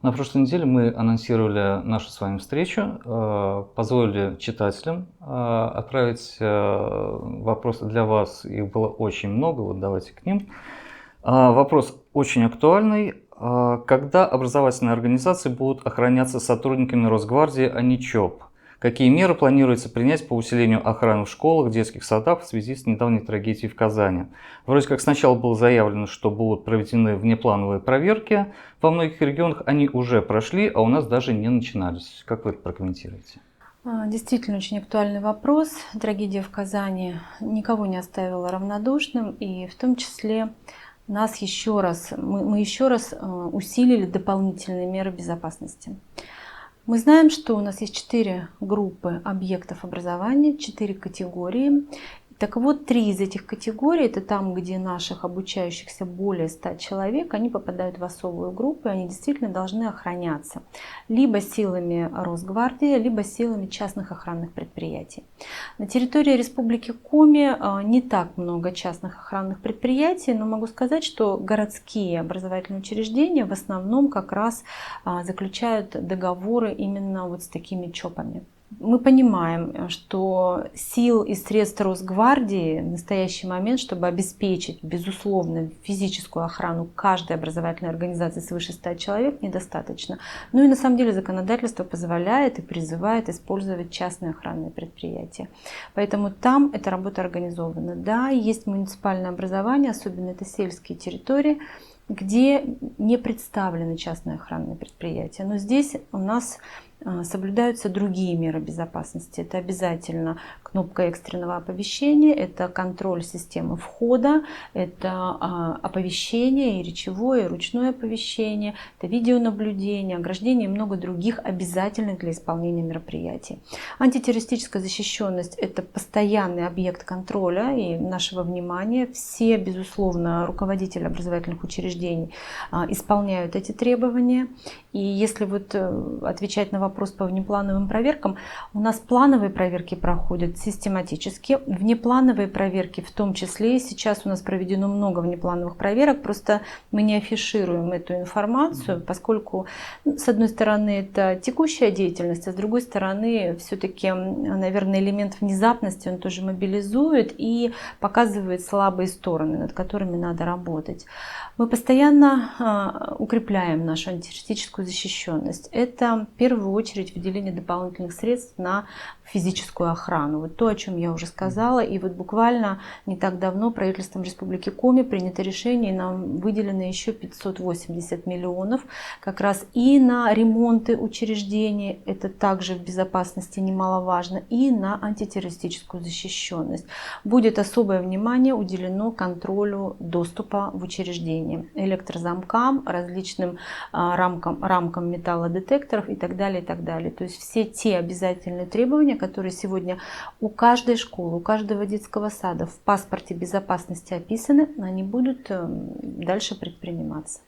На прошлой неделе мы анонсировали нашу с вами встречу, позволили читателям отправить вопросы для вас. Их было очень много, вот давайте к ним. Вопрос очень актуальный. Когда образовательные организации будут охраняться сотрудниками Росгвардии, а не ЧОП? Какие меры планируется принять по усилению охраны в школах, детских садах в связи с недавней трагедией в Казани? Вроде как сначала было заявлено, что будут проведены внеплановые проверки. Во многих регионах они уже прошли, а у нас даже не начинались. Как вы это прокомментируете? Действительно, очень актуальный вопрос. Трагедия в Казани никого не оставила равнодушным, и в том числе нас еще раз, мы еще раз усилили дополнительные меры безопасности. Мы знаем, что у нас есть 4 группы объектов образования, 4 категории. Так вот, 3 из этих категорий, это там, где наших обучающихся более 100 человек, они попадают в особую группу, и они действительно должны охраняться либо силами Росгвардии, либо силами частных охранных предприятий. На территории Республики Коми не так много частных охранных предприятий, но могу сказать, что городские образовательные учреждения в основном как раз заключают договоры именно вот с такими ЧОПами. Мы понимаем, что сил и средств Росгвардии в настоящий момент, чтобы обеспечить, безусловно, физическую охрану каждой образовательной организации свыше 100 человек, недостаточно. Ну и на самом деле законодательство позволяет и призывает использовать частные охранные предприятия. Поэтому там эта работа организована. Да, есть муниципальное образование, особенно это сельские территории, где не представлены частные охранные предприятия. Но здесь у нас соблюдаются другие меры безопасности. Это обязательно кнопка экстренного оповещения, это контроль системы входа, это оповещение и речевое, и ручное оповещение, это видеонаблюдение, ограждение и много других обязательных для исполнения мероприятий. Антитеррористическая защищенность – это постоянный объект контроля и нашего внимания. Все, безусловно, руководители образовательных учреждений исполняют эти требования. И если вот отвечать на вопрос по внеплановым проверкам, у нас плановые проверки проходят систематически. Внеплановые проверки в том числе. Сейчас у нас проведено много внеплановых проверок, просто мы не афишируем эту информацию, поскольку, с одной стороны, это текущая деятельность, а с другой стороны, все-таки, наверное, элемент внезапности, он тоже мобилизует и показывает слабые стороны, над которыми надо работать. Мы постоянно укрепляем нашу антитеррористическую защищенность. Это в первую очередь выделение дополнительных средств на физическую охрану. Вот то, о чем я уже сказала. И вот буквально не так давно правительством Республики Коми принято решение, и нам выделено еще 580 миллионов как раз и на ремонты учреждений, это также в безопасности немаловажно, и на антитеррористическую защищенность. Будет особое внимание уделено контролю доступа в учреждения, электрозамкам, различным рамкам металлодетекторов и так далее, и так далее. То есть все те обязательные требования, которые сегодня у каждой школы, у каждого детского сада в паспорте безопасности описаны, они будут дальше предприниматься.